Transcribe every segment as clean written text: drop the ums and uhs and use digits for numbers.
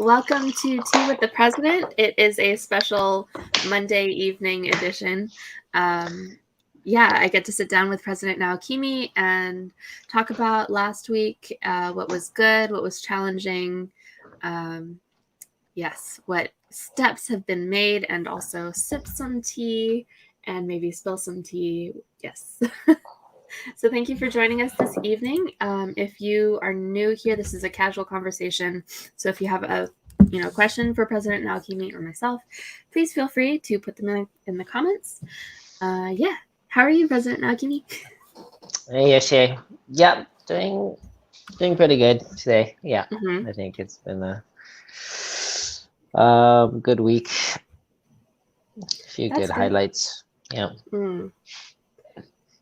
Welcome to Tea with the President. It is a special Monday evening edition. I get to sit down with President Naokimi and talk about last week, what was good, what was challenging, what steps have been made, and also sip some tea and maybe spill some tea. Yes. So thank you for joining us this evening. If you are new here, this is a casual conversation. So if you have a question for President Naokimi or myself, please feel free to put them in the comments. How are you, President Naokimi? Hey, Yoshi. Yep, doing pretty good today. Yeah, I think it's been a good week. A few good highlights. Yeah.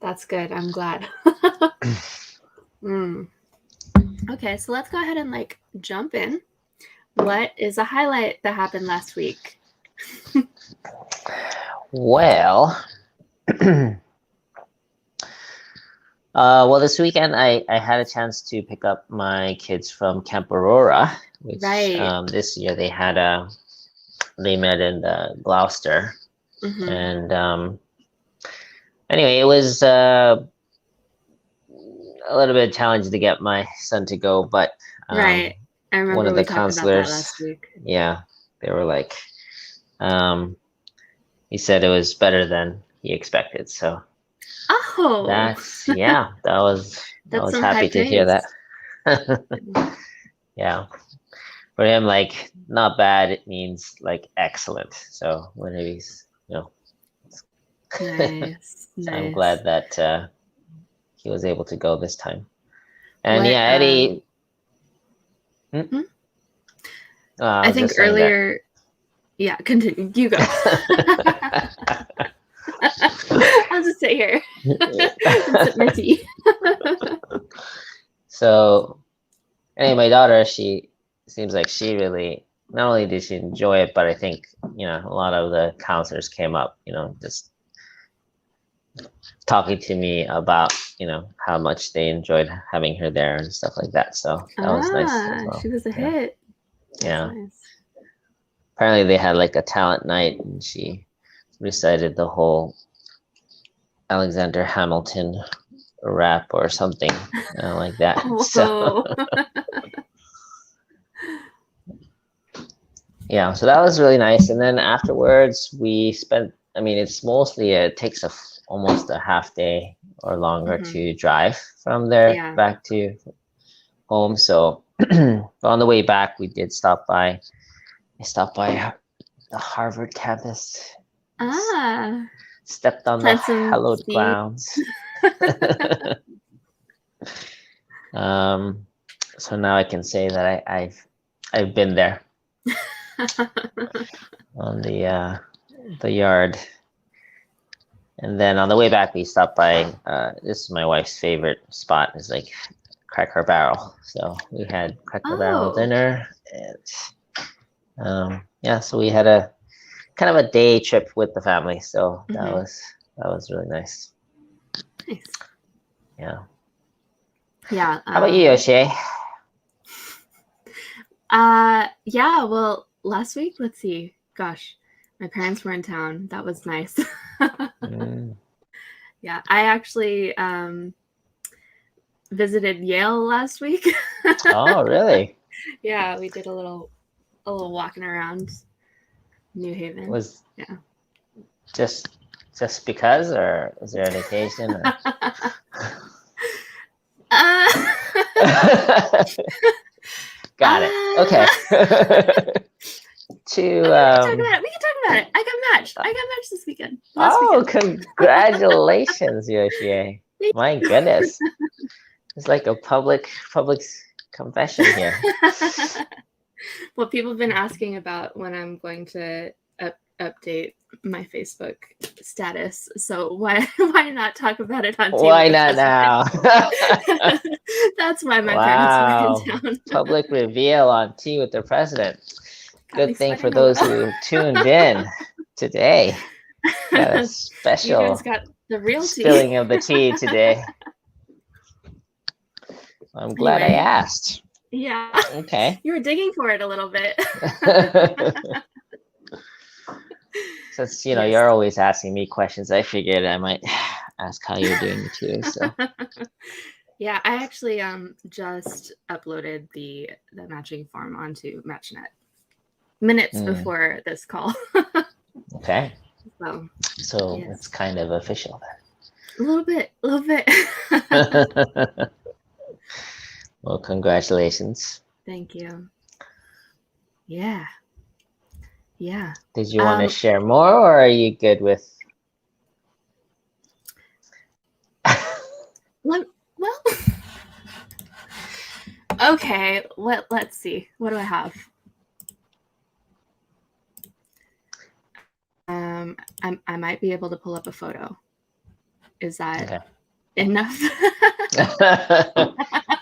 That's good. I'm glad. Okay, so let's go ahead and jump in. What is a highlight that happened last week? Well, this weekend I had a chance to pick up my kids from Camp Aurora, which this year they met in Gloucester, and anyway, it was a little bit challenging to get my son to go, but I remember one of the counselors last week. Yeah, they were like, he said it was better than he expected. So I was happy to hear that. Yeah, for him, not bad, it means excellent. So when he's nice. So I'm glad that he was able to go this time. And Eddie. I think earlier. Yeah, continue. You go. I'll just sit here and sip my tea. So, anyway, my daughter, she seems like she really, not only did she enjoy it, but I think, a lot of the counselors came up, just talking to me about, how much they enjoyed having her there and stuff like that. So that was nice as well. She was a hit. Yeah. Nice. Apparently they had a talent night and she recited the whole Alexander Hamilton rap or something like that. So yeah, so that was really nice. And then afterwards we spent, it takes almost a half day or longer to drive from there back to home. So on the way back, we did stop by. I stopped by the Harvard campus. Stepped on the hallowed grounds. So now I can say that I've been there on the yard. And then on the way back, we stopped by, this is my wife's favorite spot, is Cracker Barrel. So we had Cracker Barrel dinner, and so we had a kind of a day trip with the family. So that was really nice. Nice. Yeah. Yeah. How about you, Yoshi? Well, last week, let's see. Gosh, my parents were in town. That was nice. Yeah, I actually visited Yale last week. Oh, really? Yeah, we did a little walking around New Haven. Just because, or was there an occasion? Or... Got it. Okay. We can talk about it. I got matched this weekend. Congratulations, Yoshi. My goodness. It's like a public confession here. Well, people have been asking about when I'm going to update my Facebook status. So why not talk about it on TV? Why not now? That's why my parents were in town. Public reveal on Tea with the President. Good thing for those who tuned in today. Got a special you guys got the real spilling tea. of the tea today. I'm glad I asked. Yeah. Okay. You were digging for it a little bit. Since you're always asking me questions, I figured I might ask how you're doing too. So yeah, I actually just uploaded the matching form onto MatchNet minutes before this call. Okay. So yes. it's kind of official then. A little bit. Well, congratulations. Thank you. Yeah. Yeah. Did you want to share more, or are you good with? Well, okay. Let's see. What do I have? I might be able to pull up a photo. Is that enough?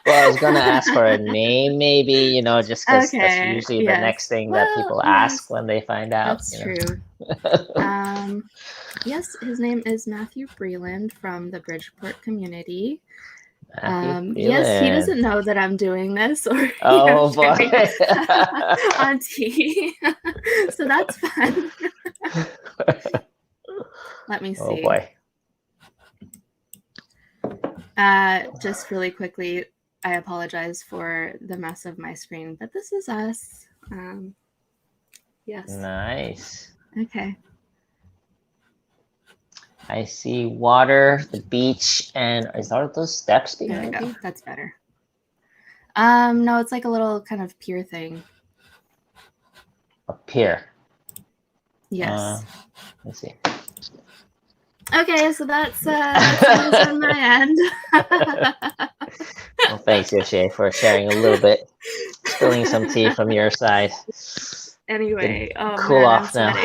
Well, I was gonna ask for a name, maybe, just because that's usually the next thing that people ask when they find out. That's true. Yes, his name is Matthew Breland from the Bridgeport community. Yes, he doesn't know that I'm doing this or boy. on tea. So that's fun. Let me see. Oh boy. Just really quickly, I apologize for the mess of my screen, but this is us. Yes. Nice. Okay. I see water, the beach, and are those steps behind you? That's better. No, it's like a little kind of pier thing. A pier. Yes. Let's see. Okay, so that's on my end. Well, thanks, Yoshi, for sharing a little bit, spilling some tea from your side. Anyway, cool off now.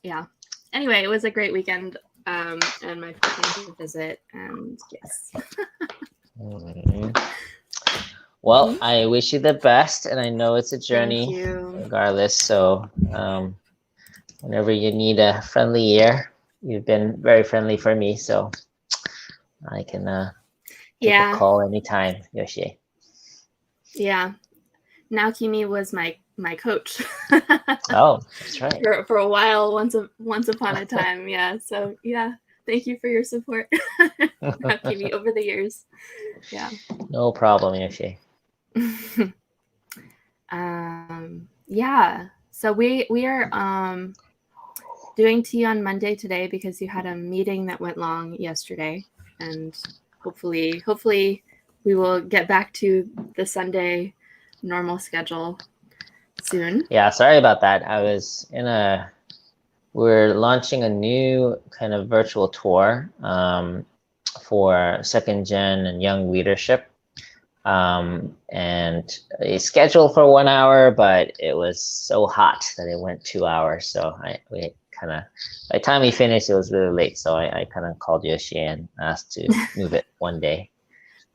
Yeah. Anyway, it was a great weekend, and my friend came to visit, and yes. Well, I wish you the best, and I know it's a journey regardless. So whenever you need a friendly ear, you've been very friendly for me, so I can take a call anytime, Yoshi. Yeah. Naokimi was my coach. Oh, that's right. For a while, once upon a time. Yeah. So yeah. Thank you for your support, Naokimi, over the years. Yeah. No problem, Yoshi. Yeah. So we are doing tea on Monday today because you had a meeting that went long yesterday, and hopefully we will get back to the Sunday normal schedule soon. Yeah, sorry about that. I was we're launching a new kind of virtual tour for second gen and young leadership. And a schedule for 1 hour, but it was so hot that it went 2 hours. So we kind of, by the time we finished, it was really late. So I kind of called Yoshi and asked to move it one day.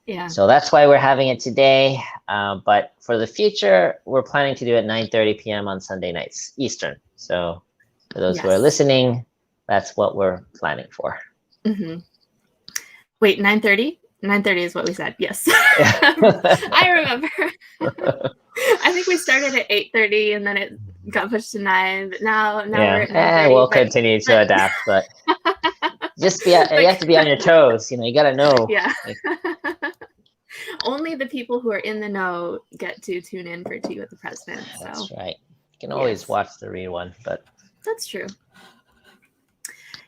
Yeah. So that's why we're having it today. But for the future, we're planning to do it 9:30 p.m. on Sunday nights, Eastern. So for those who are listening, that's what we're planning for. Mm-hmm. Wait, 9:30? 9:30 is what we said. Yes. I remember. I think we started at 8:30 and then it got pushed to 9. But now we're at 9:30. We'll continue to adapt, but just you have to be on your toes. You got to know. Yeah. Only the people who are in the know get to tune in for Tea with the President. So. That's right. You can always watch the rerun, but that's true.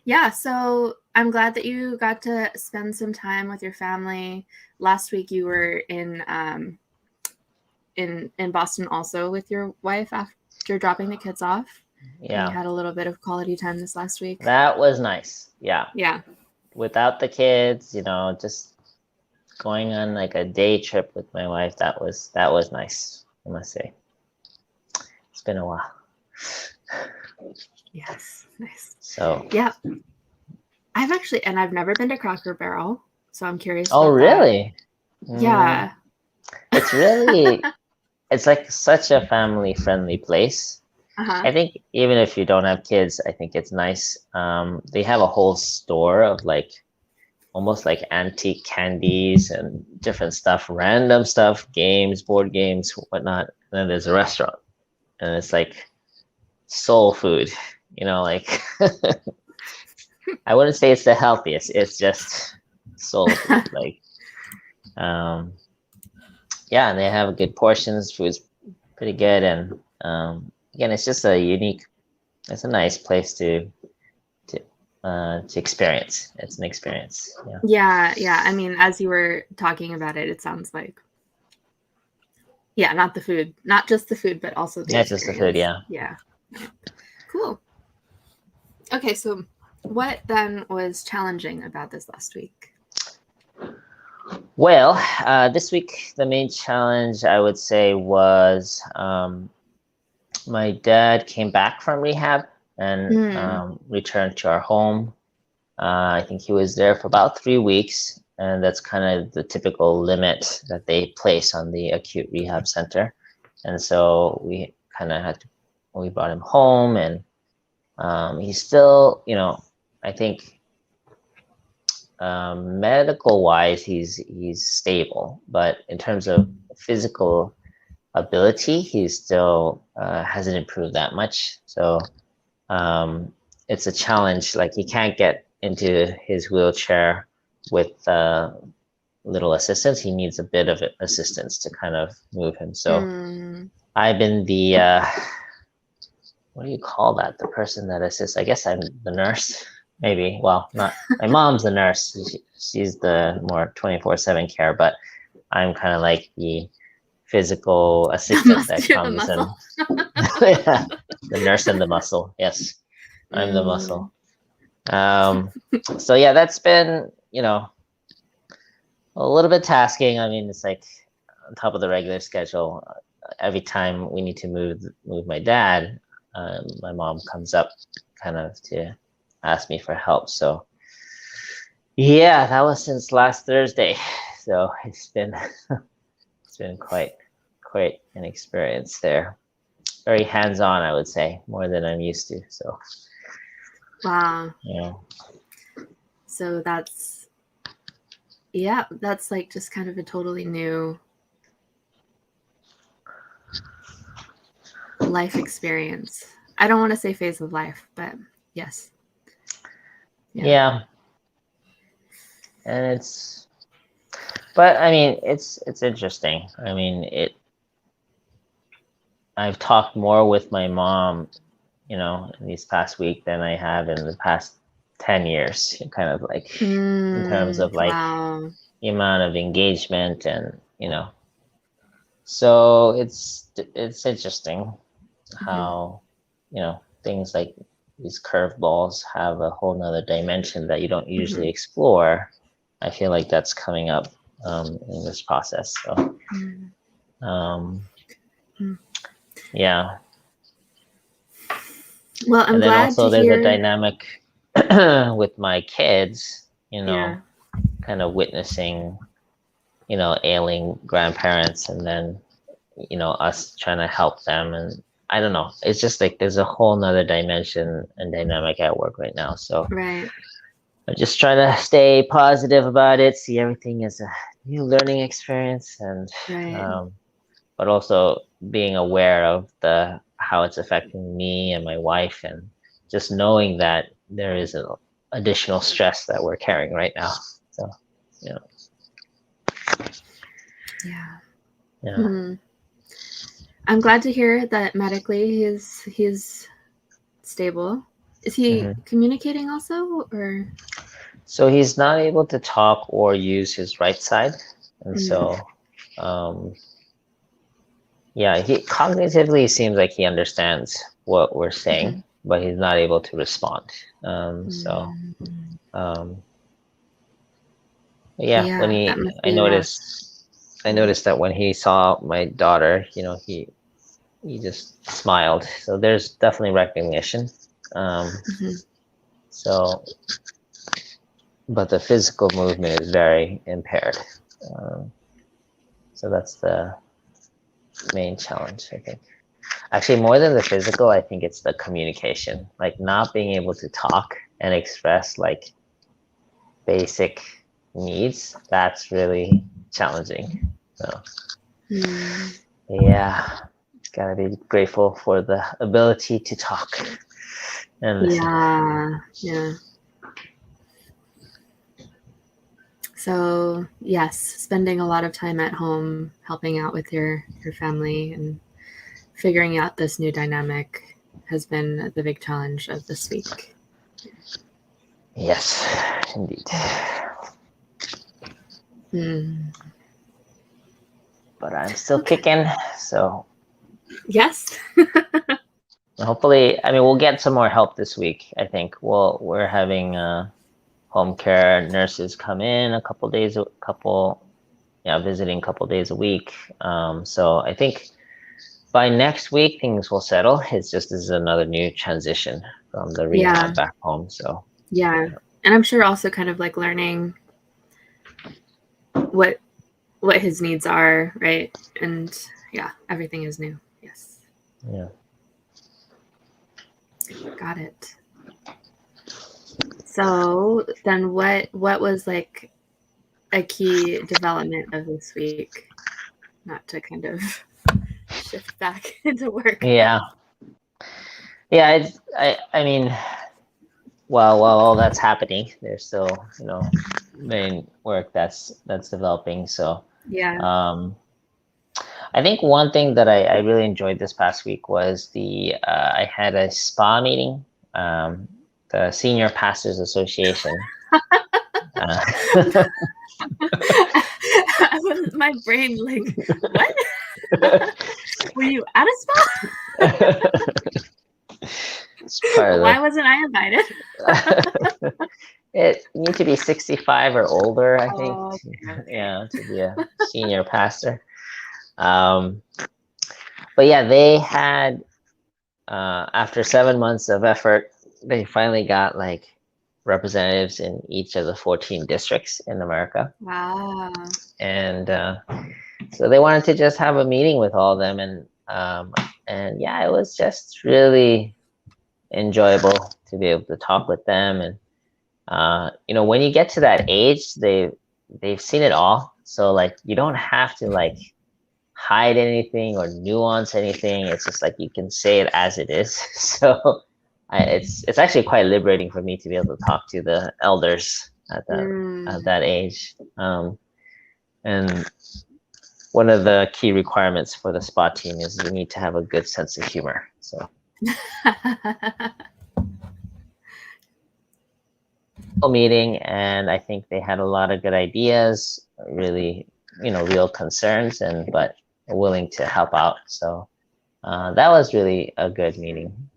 Yeah, so I'm glad that you got to spend some time with your family. Last week you were in Boston also with your wife after dropping the kids off. Yeah. And you had a little bit of quality time this last week. That was nice. Yeah. Yeah. Without the kids, just going on like a day trip with my wife, that was nice, I must say. It's been a while. Yes, nice. So yeah, I've never been to Cracker Barrel, so I'm curious. Oh, really? Yeah. It's really, it's like such a family-friendly place. I think even if you don't have kids, I think it's nice. They have a whole store of like almost like antique candies and different stuff, random stuff, games, board games, whatnot. And then there's a restaurant, and it's like soul food, like I wouldn't say it's the healthiest. It's just soul food. Like, yeah, and they have good portions. Food's pretty good, and again, it's just it's a nice place to experience. It's an experience. Yeah. I mean, as you were talking about it, it sounds like, yeah, not just the food, but also the experience. Just the food. Yeah. Cool. Okay, so what then was challenging about this last week? Well, this week the main challenge I would say was my dad came back from rehab and returned to our home. I think he was there for about 3 weeks, and that's kind of the typical limit that they place on the acute rehab center. And so we kind of we brought him home, and he's still, I think medical wise, he's stable, but in terms of physical ability, he still hasn't improved that much. So it's a challenge. Like, he can't get into his wheelchair with little assistance. He needs a bit of assistance to kind of move him. So I've been the what do you call that? The person that assists. I guess I'm the nurse. Maybe. Well, not my mom's the nurse. She's the more 24/7 care, but I'm kind of like the physical assistant that comes and yeah, the nurse and the muscle. Yes, I'm the muscle. So yeah, that's been, a little bit tasking. I mean, it's like on top of the regular schedule. Every time we need to move my dad, my mom comes up kind of to ask me for help. So yeah, that was since last Thursday. So it's been quite an experience there. Very hands-on, I would say, more than I'm used to. So wow. Yeah. So that's like just kind of a totally new life experience. I don't want to say phase of life, but yes. Yeah. And but I mean, it's interesting. I mean, I've talked more with my mom, in these past week than I have in the past 10 years, kind of like in terms of like the amount of engagement and, so it's interesting how, things like these curveballs have a whole nother dimension that you don't usually explore. I feel like that's coming up in this process. So, yeah. Well, I'm glad to hear. And then also there's a dynamic with my kids, kind of witnessing, ailing grandparents, and then, us trying to help them. And I don't know, it's just like there's a whole nother dimension and dynamic at work right now. So right. I'm just trying to stay positive about it, see everything as a new learning experience, and but also being aware of how it's affecting me and my wife, and just knowing that there is an additional stress that we're carrying right now. So, Yeah. Mm-hmm. I'm glad to hear that medically he's stable. Is he communicating also, or? So he's not able to talk or use his right side, and so, yeah, he cognitively seems like he understands what we're saying, but he's not able to respond. So, yeah, when I noticed that when he saw my daughter, he just smiled. So there's definitely recognition. So, but the physical movement is very impaired. So that's the main challenge, I think. Actually, more than the physical, I think it's the communication, like not being able to talk and express like basic needs, that's really challenging. So yeah, gotta be grateful for the ability to talk and listen. Yeah. So yes, spending a lot of time at home, helping out with your family and figuring out this new dynamic has been the big challenge of this week. Yes, indeed. But I'm still kicking, so yes. hopefully, I mean, we'll get some more help this week. I think we're having home care nurses come in visiting a couple days a week. So I think by next week things will settle. It's just this is another new transition from the rehab back home. So yeah, and I'm sure also kind of like learning what his needs are, right? And yeah, everything is new. Yes. Yeah. Got it. So then what was like a key development of this week? Not to kind of shift back into work. Yeah. I mean, while all that's happening, there's still, main work that's developing. So yeah. I think one thing that I really enjoyed this past week was I had a spa meeting, the Senior Pastors Association. My brain like, what? Were you at a spa? Why wasn't I invited? You need to be 65 or older, I think. Okay. To be a senior pastor. But yeah, they had after 7 months of effort, they finally got like representatives in each of the 14 districts in America. Wow. And so they wanted to just have a meeting with all of them, and yeah, it was just really enjoyable to be able to talk with them. And when you get to that age, they've seen it all, so like you don't have to like hide anything or nuance anything. It's just like you can say it as it is. So it's actually quite liberating for me to be able to talk to the elders at that age. And one of the key requirements for the SPA team is you need to have a good sense of humor. So meeting, and I think they had a lot of good ideas, really, real concerns, but willing to help out. So that was really a good meeting.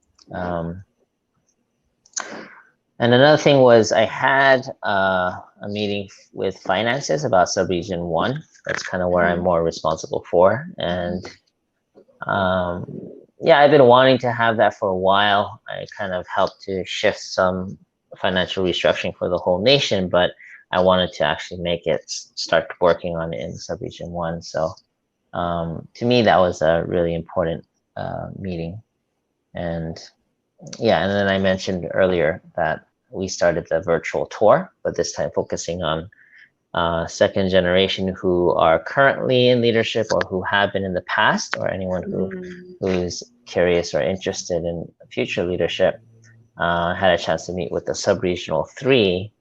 And another thing was I had a meeting with finances about Subregion 1. That's kind of where I'm more responsible for. And I've been wanting to have that for a while. I kind of helped to shift some financial restructuring for the whole nation, but I wanted to actually start working on it in Subregion 1. So to me, that was a really important meeting. And then I mentioned earlier that we started the virtual tour, but this time focusing on second generation who are currently in leadership or who have been in the past, or anyone who's curious or interested in future leadership. Had a chance to meet with the sub-regional 3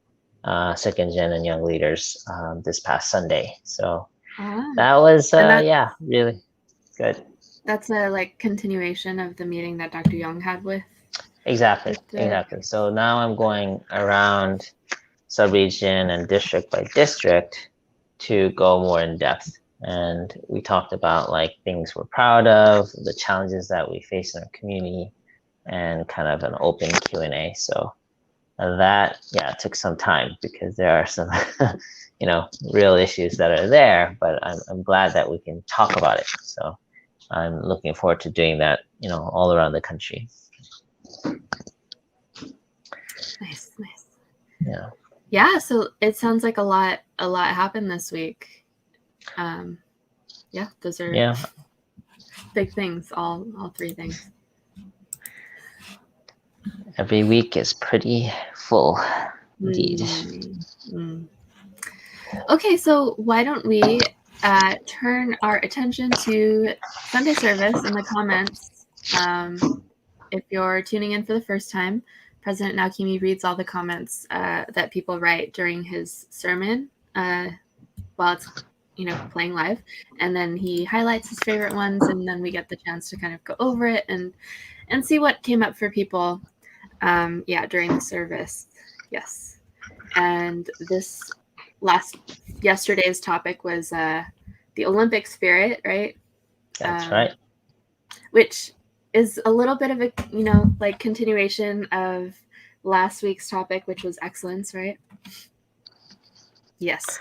second gen and young leaders this past Sunday. So that was really good. That's a like continuation of the meeting that Dr. Young had with. Exactly. So now I'm going around sub-region and district by district to go more in depth. And we talked about like things we're proud of, the challenges that we face in our community, and kind of an open Q&A. So that took some time because there are some real issues that are there, but I'm glad that we can talk about it. So I'm looking forward to doing that all around the country. Nice. So it sounds like a lot happened this week. Those are big things, all 3 things. Every week is pretty full indeed. Okay, so why don't we turn our attention to Sunday service in the comments. If you're tuning in for the first time, President Naokimi reads all the comments that people write during his sermon while it's playing live, and then he highlights his favorite ones, and then we get the chance to kind of go over it and see what came up for people during the service. Yes. And yesterday's topic was the Olympic spirit, right? That's right. Which is a little bit of a continuation of last week's topic, which was excellence, right? Yes.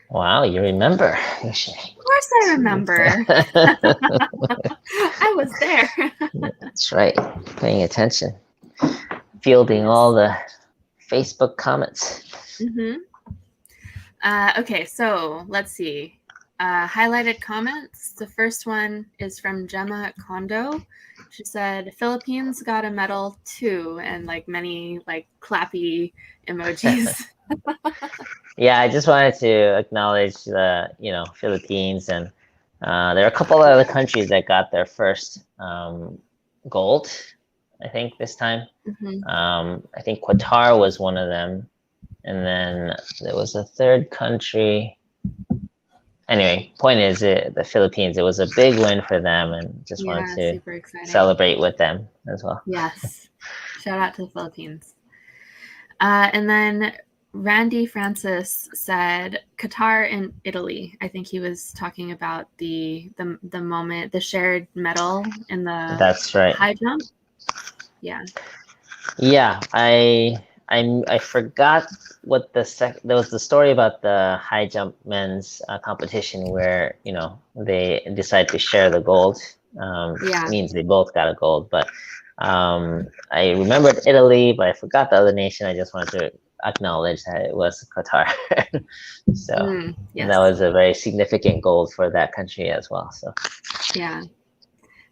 Wow, you remember. Of course I remember. I was there. That's right. Paying attention. Fielding all the Facebook comments. Mm-hmm. Okay, so let's see. Highlighted comments. The first one is from Gemma Kondo. She said, Philippines got a medal too, and many clappy emojis. Yeah, I just wanted to acknowledge the Philippines, and there are a couple of other countries that got their first gold, I think, this time. Mm-hmm. I think Qatar was one of them, and then there was a third country. Anyway, point is, the Philippines, it was a big win for them, and just wanted to celebrate with them as well. Yes. Shout out to the Philippines. And then Randy Francis said Qatar and Italy. I think he was talking about the moment, the shared medal in the That's right. high jump. Yeah. Yeah, I forgot what there was the story about the high jump men's competition where they decided to share the gold. It means they both got a gold, but I remembered Italy, but I forgot the other nation. I just wanted to acknowledge that it was Qatar. So yes. That was a very significant gold for that country as well. So yeah,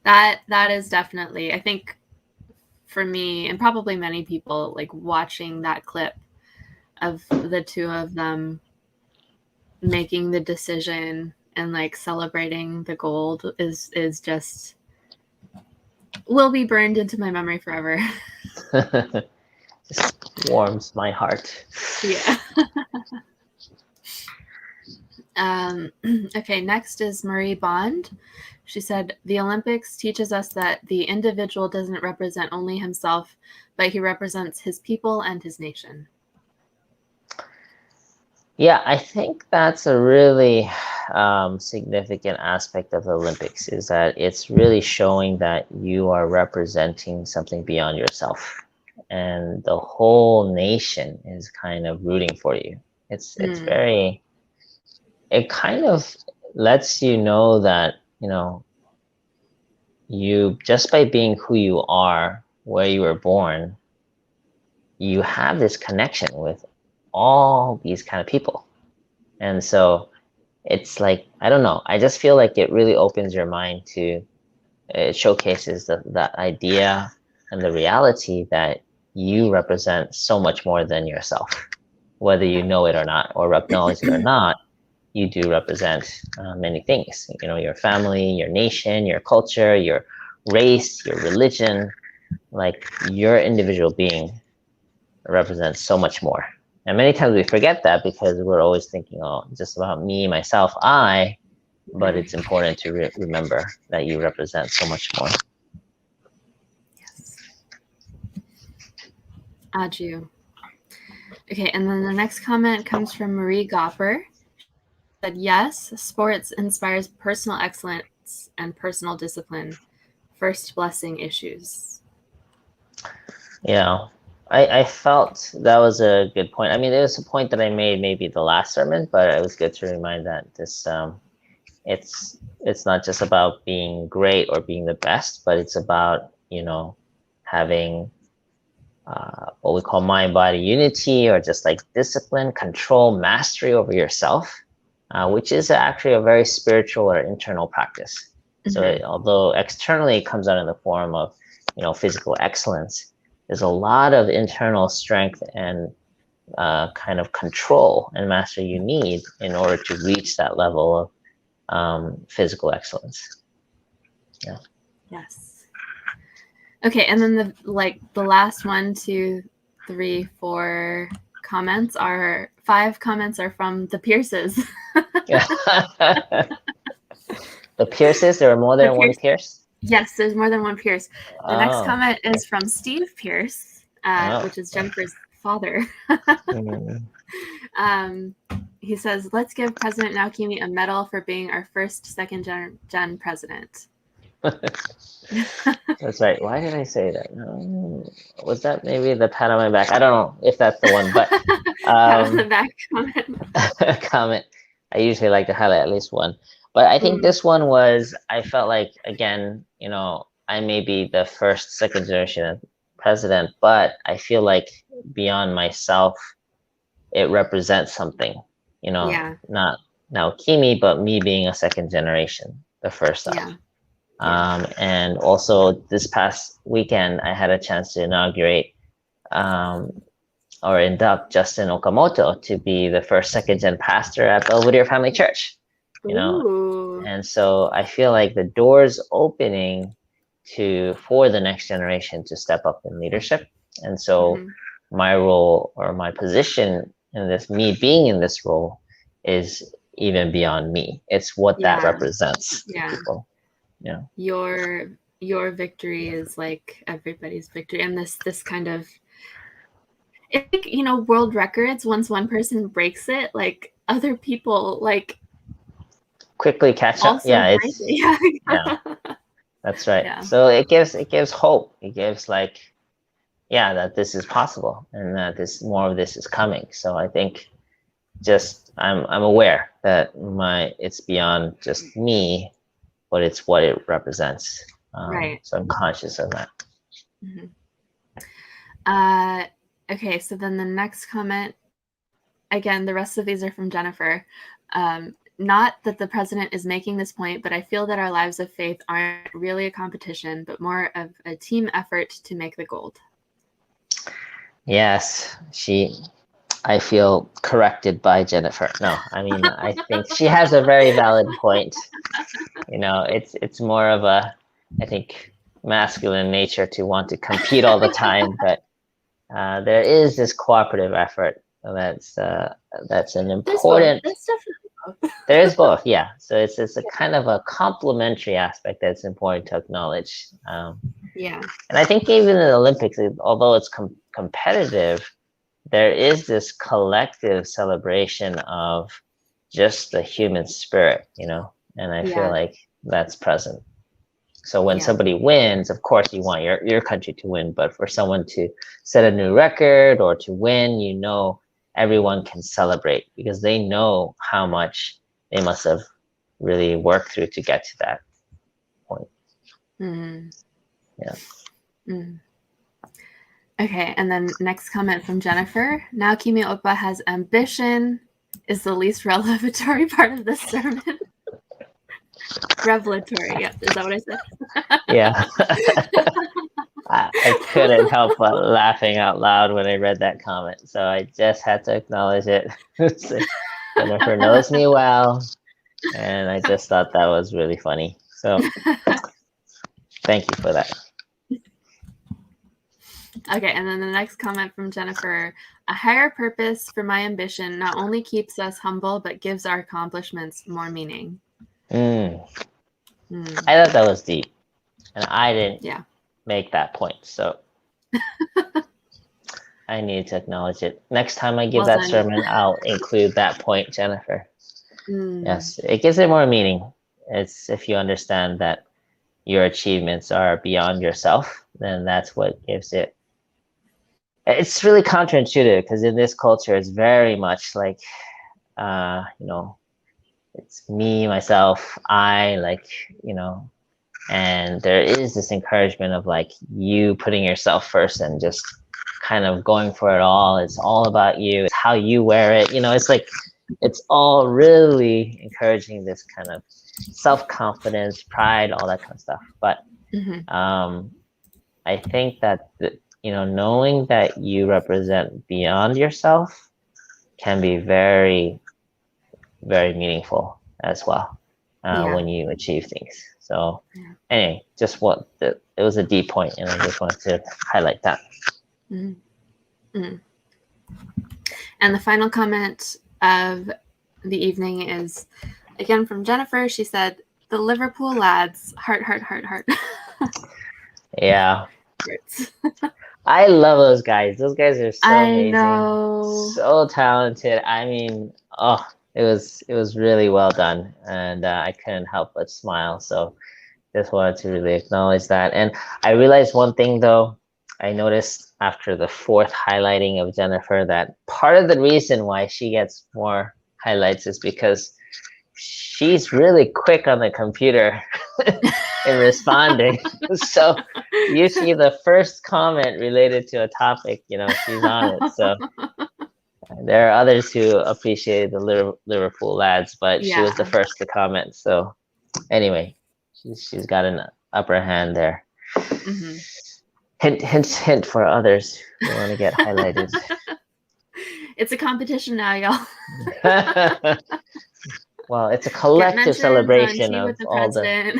that is definitely, I think, for me and probably many people, watching that clip of the two of them making the decision and celebrating the gold is just will be burned into my memory forever. Just warms my heart. Yeah. Okay, next is Marie Bond. She said, the Olympics teaches us that the individual doesn't represent only himself, but he represents his people and his nation. Yeah, I think that's a really significant aspect of the Olympics, is that it's really showing that you are representing something beyond yourself. And the whole nation is kind of rooting for you. It's very, it kind of lets you know that, you, just by being who you are, where you were born, you have this connection with all these kind of people. And so it's I don't know, I just feel like it really opens your mind to, it showcases that idea and the reality that you represent so much more than yourself, whether you know it or not, or acknowledge it or not. You do represent many things, your family, your nation, your culture, your race, your religion. Your individual being represents so much more. And many times we forget that because we're always thinking, oh, just about me, myself, I, but it's important to remember that you represent so much more. Yes. Aju. Okay, and then the next comment comes from Marie Gopper. She said, yes, sports inspires personal excellence and personal discipline. First blessing issues. Yeah, I felt that was a good point. I mean, it was a point that I made maybe the last sermon, but it was good to remind that this it's not just about being great or being the best, but it's about having what we call mind-body unity, or just discipline, control, mastery over yourself, which is actually a very spiritual or internal practice. So although externally it comes out in the form of physical excellence, there's a lot of internal strength and kind of control and mastery you need in order to reach that level of physical excellence. Yeah. Yes. Okay, and then the last 1, 2, 3, 4 comments are 5 comments are from the Pierces. The Pierces, there are more than one Pierce? Yes, there's more than one Pierce. The next comment is from Steve Pierce, which is Jennifer's father. He says, "Let's give President Naokimi a medal for being our first second gen president." That's right. Why did I say that? Was that maybe the pat on my back? I don't know if that's the one, but pat on the back comment. I usually like to highlight at least one, but I think this one was, I felt like, again, you know, I may be the first second generation president, but I feel like beyond myself, it represents something, you know, not Naokimi, but me being a second generation, the first of. And also this past weekend, I had a chance to inaugurate or induct Justin Okamoto to be the first second gen pastor at Belvedere Family Church, you know. And so I feel like the door's opening for the next generation to step up in leadership. And so my role or my position in this, me being in this role, is even beyond me. It's what that represents to people. Yeah. Your victory is like everybody's victory, and this kind of, it's like, you know, world records, once one person breaks it, like other people like quickly catch up. Yeah, that's right. Yeah. So it gives hope. It gives like, that this is possible and that more of this is coming. So I think I'm aware that it's beyond just me, but it's what it represents. So I'm conscious of that. Okay, so then the next comment, again, the rest of these are from Jennifer. Not that the president is making this point, but I feel that our lives of faith aren't really a competition, but more of a team effort to make the gold. Yes, I feel corrected by Jennifer. No, I mean, I think she has a very valid point. You know, it's more of a, I think, masculine nature to want to compete all the time, but there is this cooperative effort that's an important. There is both, yeah. So it's a kind of a complementary aspect that's important to acknowledge. And I think even in the Olympics, although it's competitive, there is this collective celebration of just the human spirit, you know, and I feel like that's present. So when somebody wins, of course you want your country to win, but for someone to set a new record or to win, you know, everyone can celebrate because they know how much they must have really worked through to get to that point. Okay, and then next comment from Jennifer. Naokimi Oppa has ambition is the least revelatory part of this sermon. Revelatory, yeah. Is that what I said? Yeah. I couldn't help but laughing out loud when I read that comment, so I just had to acknowledge it. Jennifer knows me well, and I just thought that was really funny. So thank you for that. Okay, and then the next comment from Jennifer. A higher purpose for my ambition not only keeps us humble, but gives our accomplishments more meaning. I thought that was deep, and I didn't make that point, so I need to acknowledge it. Next time I give that sermon, I'll include that point, Jennifer. Yes, it gives it more meaning. It's if you understand that your achievements are beyond yourself, then that's what gives it. It's really counterintuitive because in this culture, it's very much like, you know, it's me, myself, I, like, you know, and there is this encouragement of like you putting yourself first and just kind of going for it all. It's all about you. It's how you wear it. You know, it's like, it's all really encouraging this kind of self-confidence, pride, all that kind of stuff. But I think that knowing that you represent beyond yourself can be very, very meaningful as well when you achieve things. So anyway, it was a deep point, and I just wanted to highlight that. And the final comment of the evening is again from Jennifer. She said, "The Liverpool lads, heart, heart, heart, heart." Yeah. I love those guys. Those guys are so amazing. So talented. I mean, it was really well done, and I couldn't help but smile. So just wanted to really acknowledge that. And I realized one thing though. I noticed after the fourth highlighting of Jennifer that part of the reason why she gets more highlights is because she's really quick on the computer in responding. So usually the first comment related to a topic, she's on it. So there are others who appreciated the Liverpool lads, but she was the first to comment. So anyway, she's got an upper hand there. Hint for others who want to get highlighted. It's a competition now, y'all. Well, it's a collective celebration of all the.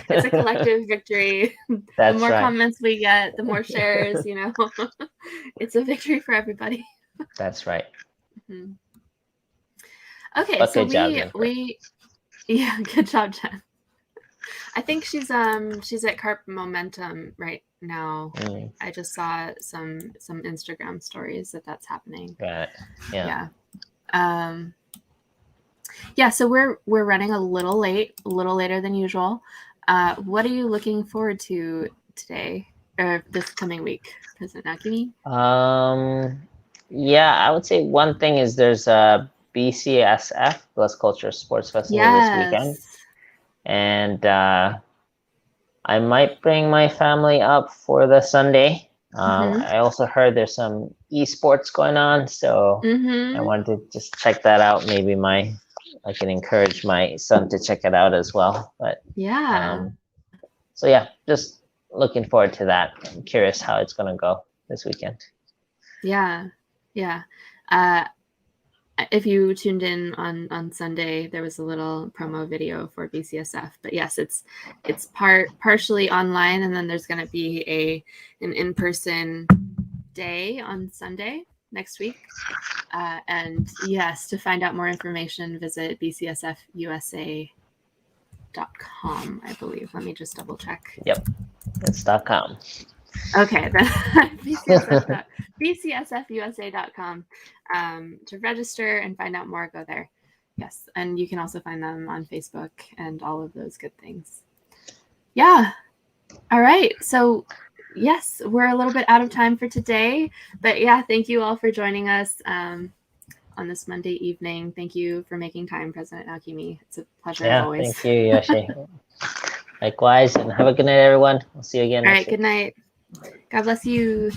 It's a collective victory. That's the more right. comments we get, the more shares. It's a victory for everybody. That's right. Okay, but so we good job, Jen. I think she's at Carp Momentum right now. I just saw some Instagram stories that's happening. Right. Yeah. So we're running a little later than usual. What are you looking forward to today or this coming week, President Nakimi? I would say one thing is there's a BCSF, Bless Culture Sports Festival this weekend. And I might bring my family up for the Sunday. I also heard there's some esports going on, so I wanted to just check that out. Maybe I can encourage my son to check it out as well. But just looking forward to that. I'm curious how it's going to go this weekend. Yeah. If you tuned in on Sunday, there was a little promo video for BCSF. But yes, it's partially online, and then there's going to be an in-person day on Sunday next week. And yes, to find out more information, visit bcsfusa.com, I believe. Let me just double check. Yep, it's .com. Okay, then bcsfusa.com to register and find out more. Go there. Yes, and you can also find them on Facebook and all of those good things. Yeah. All right. So yes, we're a little bit out of time for today, but thank you all for joining us on this Monday evening. Thank you for making time, President Nakimi. It's a pleasure as always. Thank you, Yoshi. Likewise, and have a good night, everyone. We'll see you again next week. Good night. God bless you.